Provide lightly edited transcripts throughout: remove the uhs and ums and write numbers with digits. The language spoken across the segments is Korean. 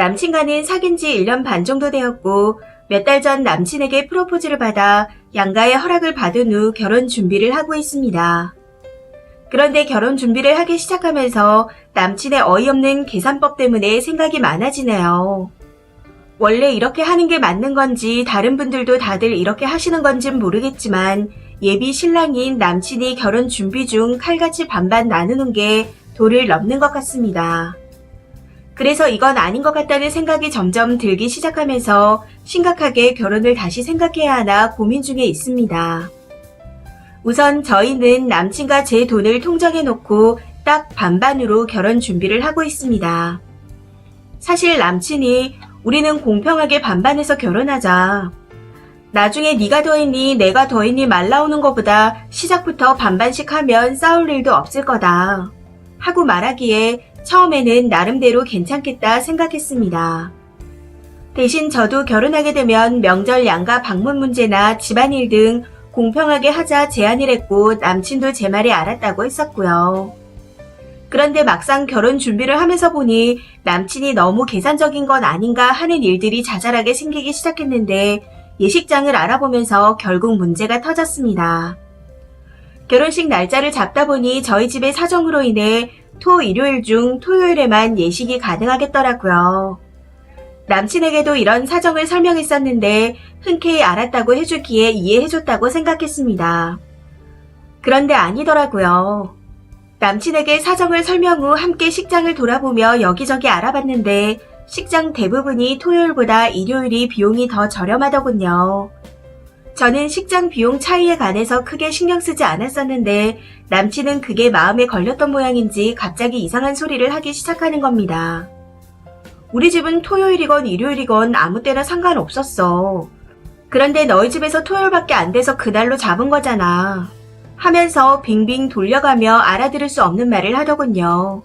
남친과는 사귄 지 1년 반 정도 되었고 몇 달 전 남친에게 프로포즈를 받아 양가의 허락을 받은 후 결혼 준비를 하고 있습니다. 그런데 결혼 준비를 하기 시작하면서 남친의 어이없는 계산법 때문에 생각이 많아지네요. 원래 이렇게 하는 게 맞는 건지 다른 분들도 다들 이렇게 하시는 건진 모르겠지만 예비 신랑인 남친이 결혼 준비 중 칼같이 반반 나누는 게 도를 넘는 것 같습니다. 그래서 이건 아닌 것 같다는 생각이 점점 들기 시작하면서 심각하게 결혼을 다시 생각해야 하나 고민 중에 있습니다. 우선 저희는 남친과 제 돈을 통장에 놓고 딱 반반으로 결혼 준비를 하고 있습니다. 사실 남친이 우리는 공평하게 반반해서 결혼하자. 나중에 네가 더했니 내가 더했니 말 나오는 것보다 시작부터 반반씩 하면 싸울 일도 없을 거다. 하고 말하기에 처음에는 나름대로 괜찮겠다 생각했습니다. 대신 저도 결혼하게 되면 명절 양가 방문 문제나 집안일 등 공평하게 하자 제안을 했고 남친도 제 말이 알았다고 했었고요. 그런데 막상 결혼 준비를 하면서 보니 남친이 너무 계산적인 건 아닌가 하는 일들이 자잘하게 생기기 시작했는데 예식장을 알아보면서 결국 문제가 터졌습니다. 결혼식 날짜를 잡다 보니 저희 집의 사정으로 인해 토, 일요일 중 토요일에만 예식이 가능하겠더라고요. 남친에게도 이런 사정을 설명했었는데 흔쾌히 알았다고 해주기에 이해해줬다고 생각했습니다. 그런데 아니더라고요. 남친에게 사정을 설명 후 함께 식장을 돌아보며 여기저기 알아봤는데 식장 대부분이 토요일보다 일요일이 비용이 더 저렴하더군요. 저는 식장 비용 차이에 관해서 크게 신경 쓰지 않았었는데 남친은 그게 마음에 걸렸던 모양인지 갑자기 이상한 소리를 하기 시작하는 겁니다. 우리 집은 토요일이건 일요일이건 아무 때나 상관없었어. 그런데 너희 집에서 토요일밖에 안 돼서 그날로 잡은 거잖아. 하면서 빙빙 돌려가며 알아들을 수 없는 말을 하더군요.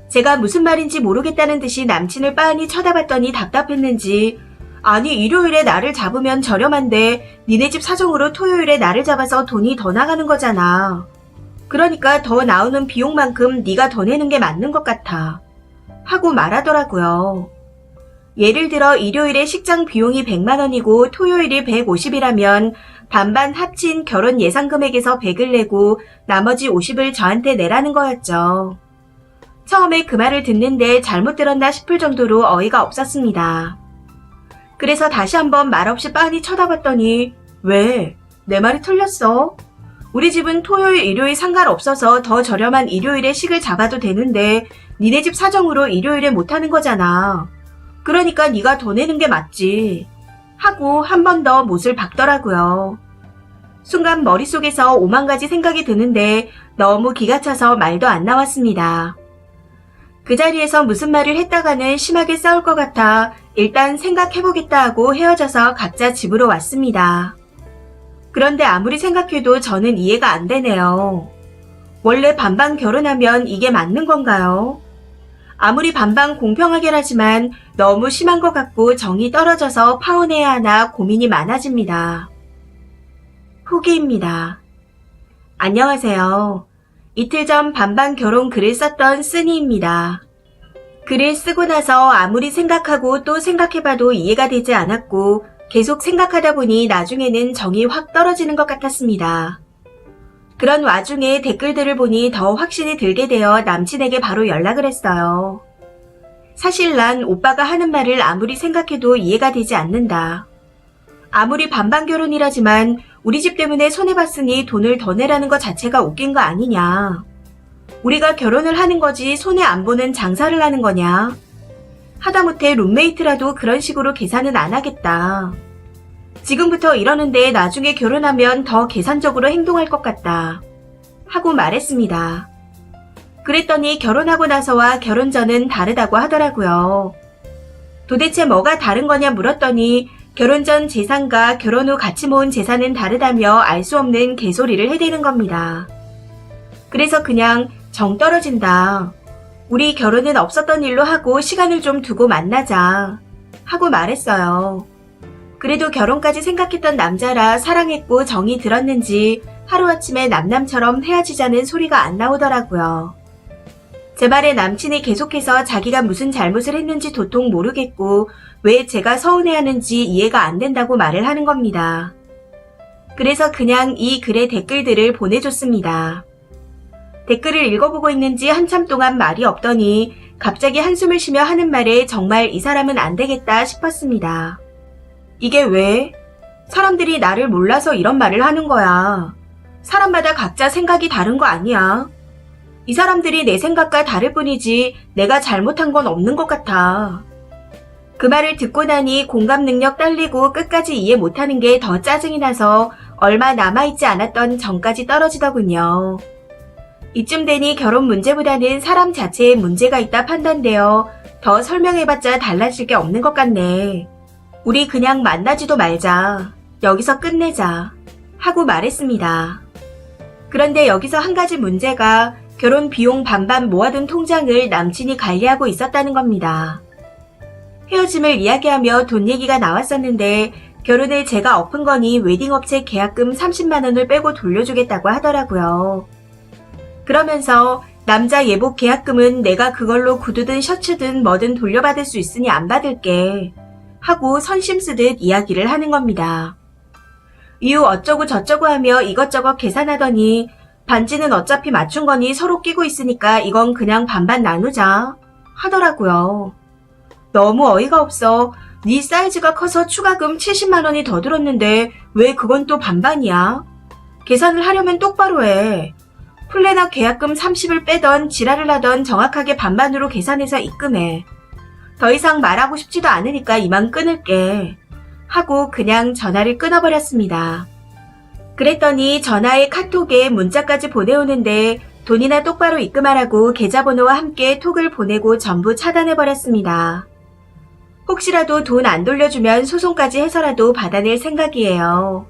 제가 무슨 말인지 모르겠다는 듯이 남친을 빤히 쳐다봤더니 답답했는지 아니 일요일에 나를 잡으면 저렴한데 니네 집 사정으로 토요일에 나를 잡아서 돈이 더 나가는 거잖아. 그러니까 더 나오는 비용만큼 네가 더 내는 게 맞는 것 같아. 하고 말하더라고요. 예를 들어 일요일에 식장 비용이 100만 원이고 토요일이 150이라면 반반 합친 결혼 예상 금액에서 100을 내고 나머지 50을 저한테 내라는 거였죠. 처음에 그 말을 듣는데 잘못 들었나 싶을 정도로 어이가 없었습니다. 그래서 다시 한번 말없이 빤히 쳐다봤더니 왜? 내 말이 틀렸어? 우리 집은 토요일, 일요일 상관없어서 더 저렴한 일요일에 식을 잡아도 되는데 니네 집 사정으로 일요일에 못하는 거잖아. 그러니까 네가 더 내는 게 맞지. 하고 한 번 더 못을 박더라고요. 순간 머릿속에서 5만 가지 생각이 드는데 너무 기가 차서 말도 안 나왔습니다. 그 자리에서 무슨 말을 했다가는 심하게 싸울 것 같아 일단 생각해보겠다 하고 헤어져서 각자 집으로 왔습니다. 그런데 아무리 생각해도 저는 이해가 안 되네요. 원래 반반 결혼하면 이게 맞는 건가요? 아무리 반반 공평하게라지만 너무 심한 것 같고 정이 떨어져서 파혼해야 하나 고민이 많아집니다. 후기입니다. 안녕하세요. 이틀 전 반반 결혼 글을 썼던 쓰니입니다. 글을 쓰고 나서 아무리 생각하고 또 생각해봐도 이해가 되지 않았고 계속 생각하다 보니 나중에는 정이 확 떨어지는 것 같았습니다. 그런 와중에 댓글들을 보니 더 확신이 들게 되어 남친에게 바로 연락을 했어요. 사실 난 오빠가 하는 말을 아무리 생각해도 이해가 되지 않는다. 아무리 반반 결혼이라지만 우리 집 때문에 손해봤으니 돈을 더 내라는 것 자체가 웃긴 거 아니냐. 우리가 결혼을 하는 거지 손해 안 보는 장사를 하는 거냐. 하다못해 룸메이트라도 그런 식으로 계산은 안 하겠다. 지금부터 이러는데 나중에 결혼하면 더 계산적으로 행동할 것 같다. 하고 말했습니다. 그랬더니 결혼하고 나서와 결혼 전은 다르다고 하더라고요. 도대체 뭐가 다른 거냐 물었더니 결혼 전 재산과 결혼 후 같이 모은 재산은 다르다며 알 수 없는 개소리를 해대는 겁니다. 그래서 그냥 정 떨어진다. 우리 결혼은 없었던 일로 하고 시간을 좀 두고 만나자. 하고 말했어요. 그래도 결혼까지 생각했던 남자라 사랑했고 정이 들었는지 하루아침에 남남처럼 헤어지자는 소리가 안 나오더라고요. 제 말에 남친이 계속해서 자기가 무슨 잘못을 했는지 도통 모르겠고 왜 제가 서운해하는지 이해가 안 된다고 말을 하는 겁니다. 그래서 그냥 이 글의 댓글들을 보내줬습니다. 댓글을 읽어보고 있는지 한참 동안 말이 없더니 갑자기 한숨을 쉬며 하는 말에 정말 이 사람은 안 되겠다 싶었습니다. 이게 왜? 사람들이 나를 몰라서 이런 말을 하는 거야. 사람마다 각자 생각이 다른 거 아니야. 이 사람들이 내 생각과 다를 뿐이지 내가 잘못한 건 없는 것 같아. 그 말을 듣고 나니 공감 능력 딸리고 끝까지 이해 못하는 게 더 짜증이 나서 얼마 남아있지 않았던 정까지 떨어지더군요. 이쯤 되니 결혼 문제보다는 사람 자체에 문제가 있다 판단되어 더 설명해봤자 달라질 게 없는 것 같네. 우리 그냥 만나지도 말자. 여기서 끝내자. 하고 말했습니다. 그런데 여기서 한 가지 문제가 결혼 비용 반반 모아둔 통장을 남친이 관리하고 있었다는 겁니다. 헤어짐을 이야기하며 돈 얘기가 나왔었는데 결혼을 제가 엎은 거니 웨딩업체 계약금 30만 원을 빼고 돌려주겠다고 하더라고요. 그러면서 남자 예복 계약금은 내가 그걸로 구두든 셔츠든 뭐든 돌려받을 수 있으니 안 받을게 하고 선심 쓰듯 이야기를 하는 겁니다. 이후 어쩌고 저쩌고 하며 이것저것 계산하더니 반지는 어차피 맞춘 거니 서로 끼고 있으니까 이건 그냥 반반 나누자 하더라고요. 너무 어이가 없어. 네 사이즈가 커서 추가금 70만 원이 더 들었는데 왜 그건 또 반반이야? 계산을 하려면 똑바로 해. 플래너 계약금 30을 빼던 지랄을 하던 정확하게 반반으로 계산해서 입금해. 더 이상 말하고 싶지도 않으니까 이만 끊을게. 하고 그냥 전화를 끊어버렸습니다. 그랬더니 전화에 카톡에 문자까지 보내오는데 돈이나 똑바로 입금하라고 계좌번호와 함께 톡을 보내고 전부 차단해버렸습니다. 혹시라도 돈 안 돌려주면 소송까지 해서라도 받아낼 생각이에요.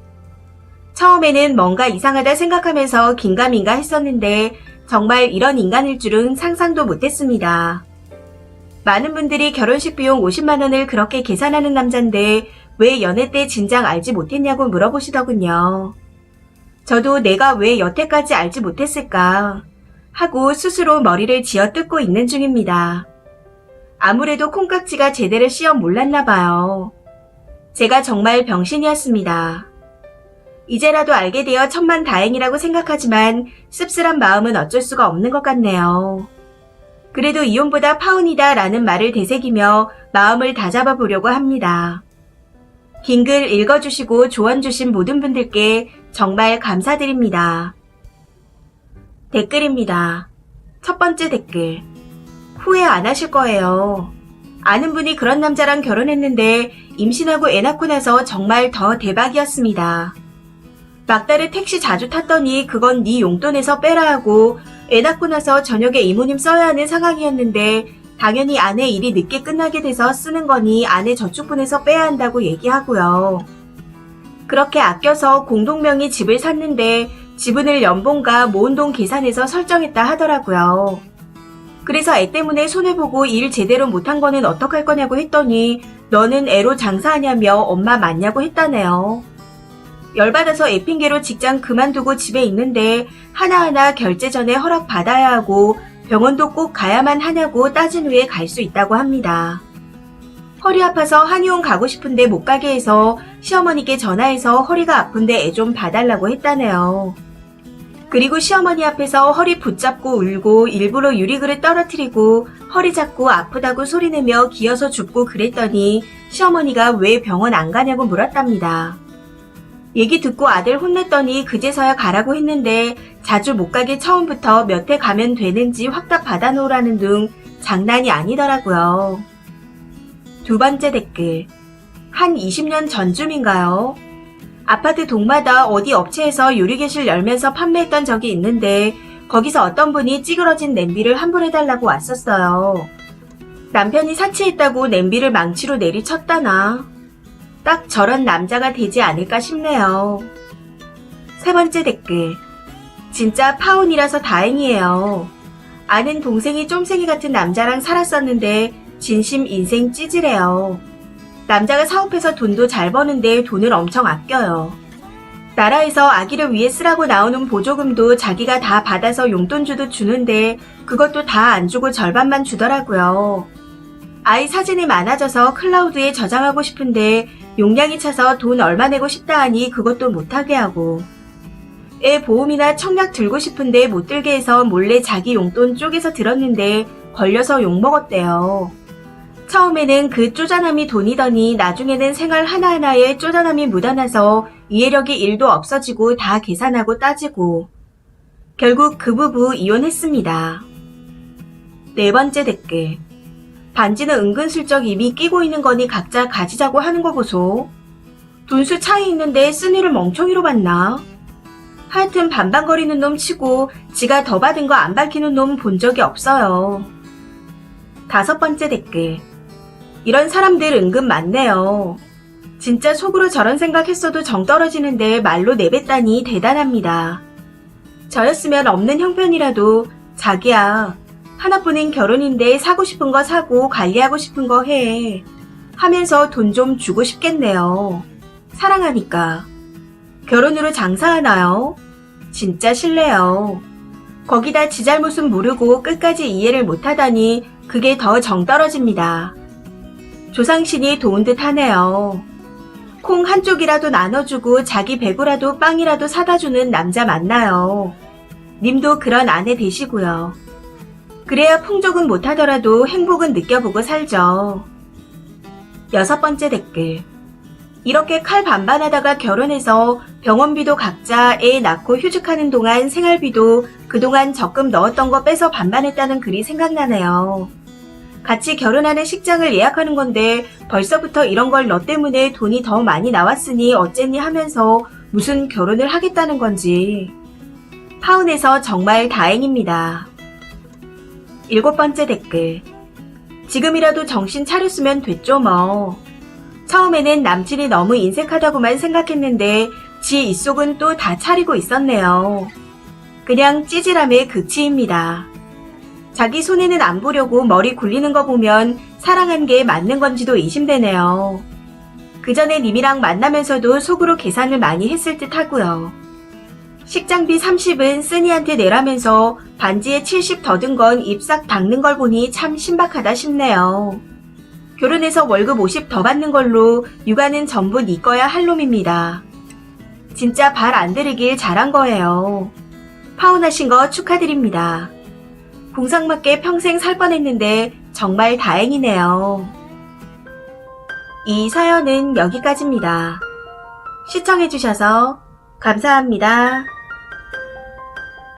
처음에는 뭔가 이상하다 생각하면서 긴가민가 했었는데 정말 이런 인간일 줄은 상상도 못했습니다. 많은 분들이 결혼식 비용 50만 원을 그렇게 계산하는 남잔데 왜 연애 때 진작 알지 못했냐고 물어보시더군요. 저도 내가 왜 여태까지 알지 못했을까 하고 스스로 머리를 쥐어뜯고 있는 중입니다. 아무래도 콩깍지가 제대로 씌어 몰랐나 봐요. 제가 정말 병신이었습니다. 이제라도 알게 되어 천만다행이라고 생각하지만 씁쓸한 마음은 어쩔 수가 없는 것 같네요. 그래도 이혼보다 파혼이다 라는 말을 되새기며 마음을 다잡아 보려고 합니다. 긴 글 읽어주시고 조언 주신 모든 분들께 정말 감사드립니다. 댓글입니다. 첫 번째 댓글. 후회 안 하실 거예요. 아는 분이 그런 남자랑 결혼했는데 임신하고 애 낳고 나서 정말 더 대박이었습니다. 막달에 택시 자주 탔더니 그건 네 용돈에서 빼라 하고 애 낳고 나서 저녁에 이모님 써야 하는 상황이었는데 당연히 아내 일이 늦게 끝나게 돼서 쓰는 거니 아내 저축분에서 빼야 한다고 얘기하고요. 그렇게 아껴서 공동명의 집을 샀는데 지분을 연봉과 모은 돈 계산해서 설정했다 하더라고요. 그래서 애 때문에 손해보고 일 제대로 못한 거는 어떡할 거냐고 했더니 너는 애로 장사하냐며 엄마 맞냐고 했다네요. 열받아서 애 핑계로 직장 그만두고 집에 있는데 하나하나 결제 전에 허락 받아야 하고 병원도 꼭 가야만 하냐고 따진 후에 갈 수 있다고 합니다. 허리 아파서 한의원 가고 싶은데 못 가게 해서 시어머니께 전화해서 허리가 아픈데 애 좀 봐달라고 했다네요. 그리고 시어머니 앞에서 허리 붙잡고 울고 일부러 유리그릇 떨어뜨리고 허리 잡고 아프다고 소리내며 기어서 줍고 그랬더니 시어머니가 왜 병원 안 가냐고 물었답니다. 얘기 듣고 아들 혼냈더니 그제서야 가라고 했는데 자주 못 가게 처음부터 몇 회 가면 되는지 확답 받아놓으라는 등 장난이 아니더라고요. 두 번째 댓글. 한 20년 전쯤인가요? 아파트 동마다 어디 업체에서 요리개실 열면서 판매했던 적이 있는데 거기서 어떤 분이 찌그러진 냄비를 환불해달라고 왔었어요. 남편이 사치했다고 냄비를 망치로 내리쳤다나. 딱 저런 남자가 되지 않을까 싶네요. 세 번째 댓글. 진짜 파혼이라서 다행이에요. 아는 동생이 쫌생이 같은 남자랑 살았었는데 진심 인생 찌질해요. 남자가 사업해서 돈도 잘 버는데 돈을 엄청 아껴요. 나라에서 아기를 위해 쓰라고 나오는 보조금도 자기가 다 받아서 용돈 주듯 주는데 그것도 다 안 주고 절반만 주더라고요. 아이 사진이 많아져서 클라우드에 저장하고 싶은데 용량이 차서 돈 얼마 내고 싶다 하니 그것도 못하게 하고, 애 보험이나 청약 들고 싶은데 못 들게 해서 몰래 자기 용돈 쪼개서 들었는데 걸려서 욕먹었대요. 처음에는 그 쪼잔함이 돈이더니 나중에는 생활 하나하나에 쪼잔함이 묻어나서 이해력이 1도 없어지고 다 계산하고 따지고, 결국 그 부부 이혼했습니다. 4번째 댓글. 반지는 은근슬쩍 이미 끼고 있는 거니 각자 가지자고 하는 거 보소. 돈수 차이 있는데 쓴이를 멍청이로 봤나? 하여튼 반반거리는 놈 치고 지가 더 받은 거 안 밝히는 놈 본 적이 없어요. 5번째 댓글. 이런 사람들 은근 많네요. 진짜 속으로 저런 생각했어도 정 떨어지는데 말로 내뱉다니 대단합니다. 저였으면 없는 형편이라도 자기야, 하나뿐인 결혼인데 사고 싶은 거 사고 관리하고 싶은 거 해 하면서 돈 좀 주고 싶겠네요. 사랑하니까. 결혼으로 장사하나요? 진짜 싫네요. 거기다 지 잘못은 모르고 끝까지 이해를 못하다니 그게 더 정 떨어집니다. 조상신이 도운 듯 하네요. 콩 한쪽이라도 나눠주고 자기 배구라도 빵이라도 사다주는 남자 맞나요? 님도 그런 아내 되시고요. 그래야 풍족은 못하더라도 행복은 느껴보고 살죠. 6번째 댓글. 이렇게 칼 반반하다가 결혼해서 병원비도 각자 애 낳고 휴직하는 동안 생활비도 그동안 적금 넣었던 거 빼서 반반했다는 글이 생각나네요. 같이 결혼하는 식장을 예약하는 건데 벌써부터 이런 걸 너 때문에 돈이 더 많이 나왔으니 어쨌니 하면서 무슨 결혼을 하겠다는 건지. 파혼해서 정말 다행입니다. 7번째 댓글. 지금이라도 정신 차렸으면 됐죠 뭐. 처음에는 남친이 너무 인색하다고만 생각했는데 지 입속은 또 다 차리고 있었네요. 그냥 찌질함의 극치입니다. 자기 손해는 안 보려고 머리 굴리는 거 보면 사랑한 게 맞는 건지도 의심되네요. 그 전에 님이랑 만나면서도 속으로 계산을 많이 했을 듯 하고요. 식장비 30은 쓰니한테 내라면서 반지에 70 더 든 건 입싹 닦는 걸 보니 참 신박하다 싶네요. 결혼해서 월급 50 더 받는 걸로 육아는 전부 네 거야 할 놈입니다. 진짜 발 안 들이길 잘한 거예요. 파혼하신 거 축하드립니다. 공상맞게 평생 살 뻔했는데 정말 다행이네요. 이 사연은 여기까지입니다. 시청해주셔서 감사합니다.